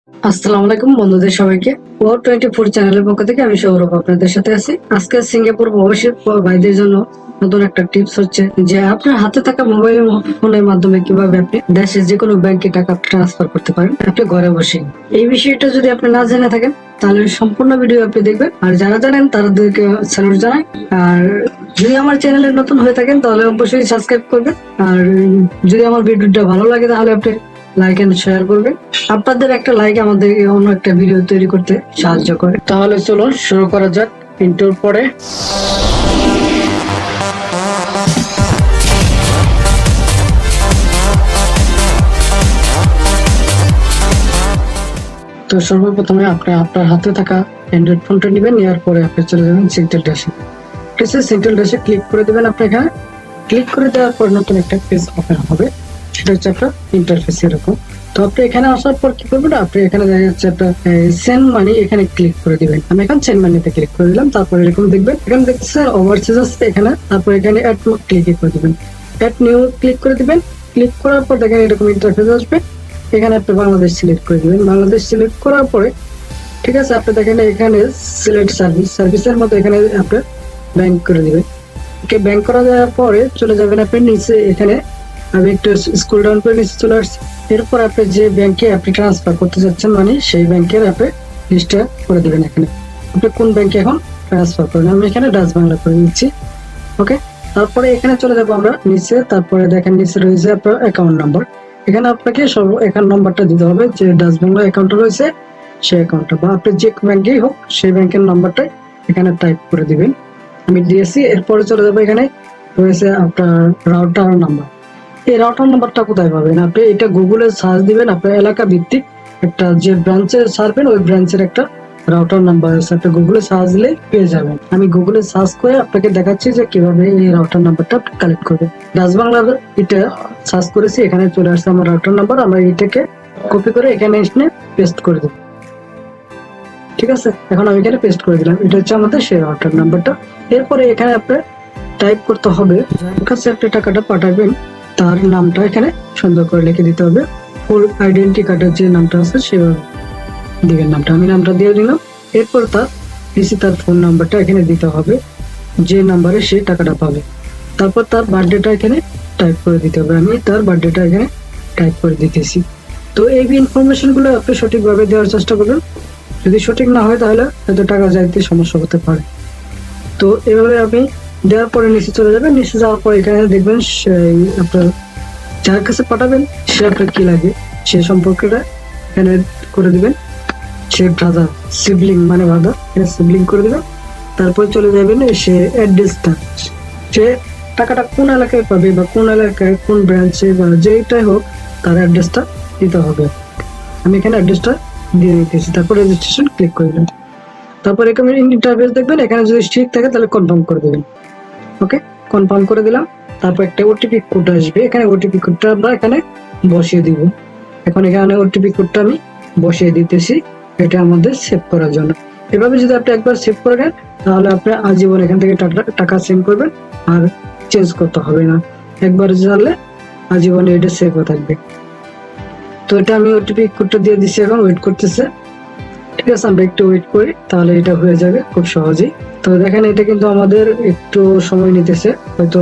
আসসালামু আলাইকুম বন্ধুদের সবাইকে। ও24 চ্যানেলের পক্ষ থেকে আমি সৌরভ আপনাদের সাথে আছি। আজকে সিঙ্গাপুর প্রবাসী ভাইদের জন্য নতুন একটা টিপস হচ্ছে যে আপনার হাতে থাকা মোবাইল ফোনের মাধ্যমে কিভাবে আপনি দেশের যে কোনো ব্যাংকে টাকা ট্রান্সফার করতে পারেন আপনি ঘরে বসে। এই বিষয়টা যদি আপনি না জেনে থাকেন তাহলে সম্পূর্ণ ভিডিও আপনি দেখবেন, আর যারা জানেন তাদেরকে স্যালুট জানাই। আর যদি আমার চ্যানেলে নতুন হয়ে থাকেন তাহলে অবশ্যই সাবস্ক্রাইব করবেন, আর যদি আমার ভিডিওটা ভালো লাগে তাহলে আপনি লাইক এন্ড শেয়ার করবেন। আপনাদের একটা লাইক আমাদের অন্য একটা ভিডিও তৈরি করতে সাহায্য করে। তাহলে চলুন শুরু করা যাক ইন্ট্রোর পরে। তো সর্বপ্রথমে আপনি আপনার হাতে থাকা অ্যান্ড্রয়েড ফোনটা নেবেন, নেওয়ার পরে আপনি চলে যাবেন সিংটেল ড্যাশে। ঠিক আছে, সিংটেল ড্যাশে ক্লিক করে দেবেন। আপনি এখানে ক্লিক করে দেওয়ার পর নতুন একটা পেজ ওপেন হবে, সেটা হচ্ছে আপনার ইন্টারফেস এরকম। তো আপনি এখানে আসার পর কি করবেন, আপনি এখানে দেখা যাচ্ছে আপনার সেন্ড মানি, এখানে ক্লিক করে দিবেন। আমি এখন সেন্ড মানিতে ক্লিক করে দিলাম। তারপর এরকম দেখবেন, এখানে দেখতেছেন ওভারসিজ আছে এখানে। তারপর এখানে অ্যাড নিউ ক্লিক করে দিবেন, অ্যাড নিউ ক্লিক করে দিবেন। ক্লিক করার পর দেখেন এরকম ইন্টারফেস আসবে। এখানে আপনি বাংলাদেশ সিলেক্ট করে দিবেন। বাংলাদেশ সিলেক্ট করার পরে ঠিক আছে, আপনি দেখেন এখানে সিলেক্ট সার্ভিস, সার্ভিসের মধ্যে এখানে আপনি ব্যাংক করে দিবেন। ওকে, ব্যাংক করা যাওয়ার পরে চলে যাবেন আপনি নিচে। এখানে আমি একটু স্ক্রল ডাউন করে নিচে চলে আসছি। এরপর আপনি যে ব্যাংকে আপনি ট্রান্সফার করতে যাচ্ছেন মানে সেই ব্যাংকের আপনি লিস্টটা করে দিবেন। এখানে আপনি কোন ব্যাংকে এখন ট্রান্সফার করবেন, আমি এখানে ডাচ বাংলা করে নিচ্ছি। ওকে, তারপরে এখানে চলে যাবো আমরা নিচে। তারপরে দেখেন নিচে রয়েছে আপনার অ্যাকাউন্ট নাম্বার। এখানে আপনাকে সর্ব অ্যাকাউন্ট নাম্বারটা দিতে হবে, যে ডাচ বাংলা অ্যাকাউন্টটা রয়েছে সেই অ্যাকাউন্টটা, বা আপনি যে ব্যাংকেই হোক সেই ব্যাংকের নাম্বারটা এখানে টাইপ করে দিবেন। আমি দিয়েছি। এরপরে চলে যাবো, এখানে রয়েছে আপনার রাউটার নাম্বার। এই রাউটার নাম্বারটা কোথায় পাবেন, আপনি এটা গুগলে সার্চ দিবেন। আপনার এলাকা ভিত্তিক একটা যে ব্রাঞ্চে সার্চবেন ওই ব্রাঞ্চের একটা রাউটার নাম্বার আছে, আপনি গুগলে সার্চ দিলে পেয়ে যাবেন। আমি গুগলে সার্চ করে আপনাকে দেখাচ্ছি যে কিভাবে এই রাউটার নাম্বারটা কালেক্ট করবে। ডাচ বাংলার এটা সার্চ করেছি, এখানে চলে আসছে আমার রাউটার নাম্বার। আমরা এটাকে কপি করে এখানে এসে পেস্ট করে দেব। ঠিক আছে, এখন আমি এখানে পেস্ট করে দিলাম। এটা হচ্ছে আমাদের সেই রাউটার নাম্বারটা। এরপরে এখানে আপনার টাইপ করতে হবে যার কাছে আপনি টাকাটা পাঠাবেন তার নামটা এখানে সুন্দর করে লিখে দিতে হবে। ফুল আইডেন্টি কার্ডের যে নামটা আছে সেভাবে দিবেন নামটা। আমি নামটা দিয়ে দিলাম। এরপর তার ফোন নাম্বারটা এখানে দিতে হবে, যে নাম্বারে সে টাকাটা পাবে। তারপর তার বার্থডেটা এখানে টাইপ করে দিতে হবে। আমি তার বার্থডেটা এখানে টাইপ করে দিতেছি। তো এই ইনফরমেশন গুলো আপনি সঠিকভাবে দেওয়ার চেষ্টা করবেন। যদি সঠিক না হয় তাহলে হয়তো টাকা যাইতে সমস্যা হতে পারে। তো এভাবে আপনি দেওয়ার পরে নিচে চলে যাবেন। নিচে যাওয়ার পর এখানে দেখবেন সেই আপনার যার কাছে পাঠাবেন সে আপনার কি লাগে সে সম্পর্কটা এখানে করে দিবেন। সে ব্রাদার, সিবলিং মানে ব্রাদার, এখানে সিবলিং করে দিবেন। তারপর চলে যাবেন সে অ্যাড্রেসটা, সে টাকাটা কোন এলাকায় পাবে বা কোন এলাকায় কোন ব্রাঞ্চে বা যেটাই হোক তার অ্যাড্রেসটা দিতে হবে। আমি এখানে অ্যাড্রেসটা দিয়ে দিতেছি। তারপর রেজিস্ট্রেশন ক্লিক করে দেবেন। তারপর এখানে ইন্টারফেস দেখবেন, এখানে যদি ঠিক থাকে তাহলে কনফার্ম করে দেবেন। ওকে, কনফার্ম করে দিলাম। তারপর একটা ওটিপি কোড আসবে, এখানে ওটিপি কোডটা আমরা এখানে বসিয়ে দিব। এখন এখানে ওটিপি কোডটা আমি বসিয়ে দিতেছি, এটা আমাদের সেভ করার জন্য। এভাবে যদি আপনি একবার সেভ করে নেন তাহলে আপনি আজীবন এখান থেকে টাকা সেভ করবেন আর চেঞ্জ করতে হবে না। একবার জানলে আজীবন এটা সেভ হয়ে থাকবে। তো এটা আমি ওটিপি কোডটা দিয়ে দিচ্ছি, এখন ওয়েট করতেছে। ঠিক আছে, আমরা একটু ওয়েট করি তাহলে এটা হয়ে যাবে খুব সহজেই। তো দেখেন এটা কিন্তু আমাদের একটু সময় নিতেছে হয়তো,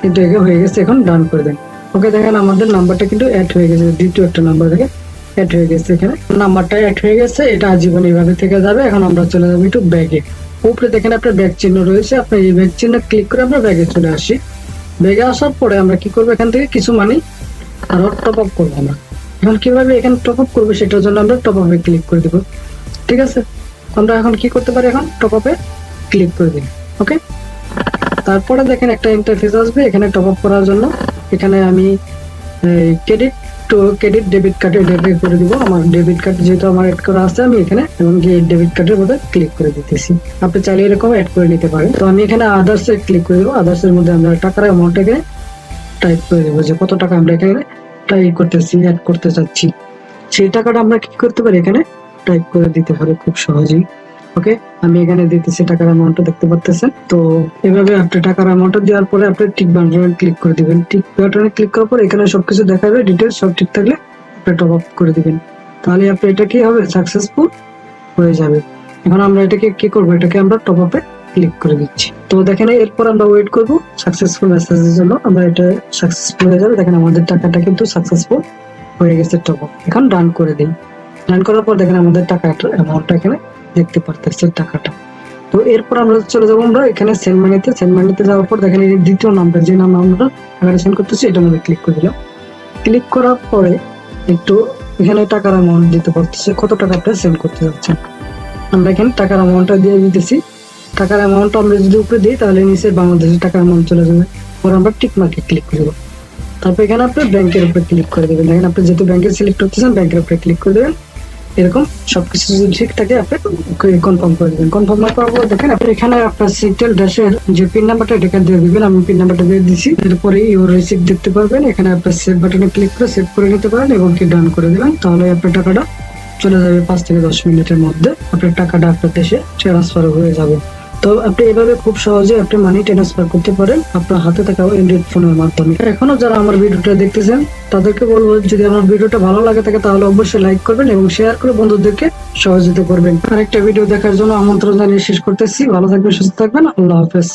কিন্তু এটা হয়ে গেছে। এখন ডান করে দেন। ওকে, দেখেন আমাদের নাম্বারটা কিন্তু অ্যাড হয়ে গেছে, দ্বিতীয় একটা নাম্বার দেখেন অ্যাড হয়ে গেছে। এখানে নাম্বারটা অ্যাড হয়ে গেছে, এটা আজীবন এইভাবে থেকে যাবে। এখন আমরা চলে যাবো একটু ব্যাগে। উপরে দেখেন আপনার ব্যাগ চিহ্ন রয়েছে, আপনার এই ব্যাগ চিহ্ন ক্লিক করে আমরা ব্যাগে চলে আসি। ব্যাগে আসার পরে আমরা কি করবো, এখান থেকে কিছু মানি আরো টপ আপ করবো আমরা। এখন কিভাবে এখানে টপ আপ করবো সেটার জন্য আমরা টপ আপে ক্লিক করে দেবো। ঠিক আছে, আমরা এখন কি করতে পারি, এখন টপ আপে ক্লিক করে দিই। ওকে, তারপরে দেখেন একটা ইন্টারফেস আসবে এখানে টপ আপ করার জন্য। এখানে আমি ক্রেডিট ডেবিট কার্ডে ডেবিট করে দিব। আমার ডেবিট কার্ড যেহেতু আমার অ্যাড করা আছে, আমি এখানে এবং গিয়ে ডেবিট কার্ডের মধ্যে ক্লিক করে দিতেছি। আপনি চাইলে এরকম অ্যাড করে নিতে পারেন। তো আমি এখানে আদার্স এ ক্লিক করে দেবো। আদার্স এর মধ্যে আমরা টাকার অ্যামাউন্ট এখানে টাইপ করে দেবো, যে কত টাকা আমরা এখানে টাইপ করতেছি, অ্যাড করতে চাচ্ছি। সেই টাকাটা আমরা কি করতে পারি, এখানে টাইপ করে দিতে পারি খুব সহজেই। ওকে, আমি এখানে দিতেছি টাকার অ্যামাউন্টটা দেখতে পাচ্ছেন। তো এভাবে আপনি টাকার অ্যামাউন্টটা দেওয়ার পরে আপনি টিক বাটনে ক্লিক করে দিবেন। টিক বাটনে ক্লিক করার পর এখানে সবকিছু দেখাবে, ডিটেলস সব ঠিক থাকলে আপনি টপ আপ করে দিবেন। তাহলে আপনার এটা কি হবে, সাকসেসফুল হয়ে যাবে। এখন আমরা এটাকে কি করবো, এটাকে আমরা টপ আপে ক্লিক করে দিচ্ছি। তো দেখেন এরপর আমরা ওয়েট করবো সাকসেসফুল মেসেজের জন্য। আমরা এটা সাকসেসফুল হয়ে যাবে, দেখেন আমাদের টাকাটা কিন্তু সাকসেসফুল হয়ে গেছে টপ আপ। এখন ডান করে দিই। ডান করার পর দেখেন আমাদের টাকাটা অ্যামাউন্টটা এখানে দেখতে পারতেছে টাকাটা। তো এরপর আমরা চলে যাবো আমরা এখানে সেন্ড মানিতে। সেন্ড মানিতে যাওয়ার পর দেখেন এই দ্বিতীয় নাম্বার, যে নাম আমরা টাকাটা সেন্ড করতেছি, এটার মধ্যে ক্লিক করে দিলাম। ক্লিক করার পরে একটু এখানে টাকার অ্যামাউন্ট দিতে পারতেছে, কত টাকা আপনি সেন্ড করতে যাচ্ছেন। আমরা এখানে টাকার অ্যামাউন্টটা দিয়ে দিতেছি। টাকার অ্যামাউন্ট আমরা যদি উপরে দিই তাহলে নিচে বাংলাদেশের টাকার অ্যামাউন্ট চলে যাবে। পরে আমরা টিক মার্কে ক্লিক করব। তারপর এখানে আপনি ব্যাংকের উপরে ক্লিক করে দেবেন। দেখেন আপনি যেহেতু ব্যাংকে সিলেক্ট করতেছেন, ব্যাংকের উপরে ক্লিক করে দেবেন। এরকম সবকিছু যদি ঠিক থাকে আপনি কনফার্ম করে দেবেন। কনফার্ম করার পর দেখেন আপনি এখানে আপনার সিংটেল ড্যাশের যে পিন নাম্বারটা এটা দিয়ে দিবেন। আমি পিন নাম্বারটা দিয়ে দিচ্ছি। এরপরে ইউর রিসিপ্ট দেখতে পারবেন। এখানে আপনার সেভ বাটনে ক্লিক করে সেভ করে নিতে পারেন এবং কি ডান করে দিবেন। তাহলে আপনার টাকাটা চলে যাবে 5 থেকে 10 মিনিটের মধ্যে। আপনার টাকাটা আপনার দেশে ট্রান্সফার হয়ে যাবে। তো আপনি এভাবে খুব সহজে আপনি মানি ট্রান্সফার করতে পারেন আপনার হাতে থাকা অ্যান্ড্রয়েড ফোনের মাধ্যমে। এখনো যারা আমার ভিডিওটা দেখতেছেন তাদেরকে বলবো, যদি আমার ভিডিওটা ভালো লাগে থাকে তাহলে অবশ্যই লাইক করবেন এবং শেয়ার করে বন্ধুদেরকে সহযোগিতা করবেন। আরেকটা ভিডিও দেখার জন্য আমন্ত্রণ জানিয়ে শেষ করতেছি। ভালো থাকবেন, সুস্থ থাকবেন, আল্লাহ হাফেজ।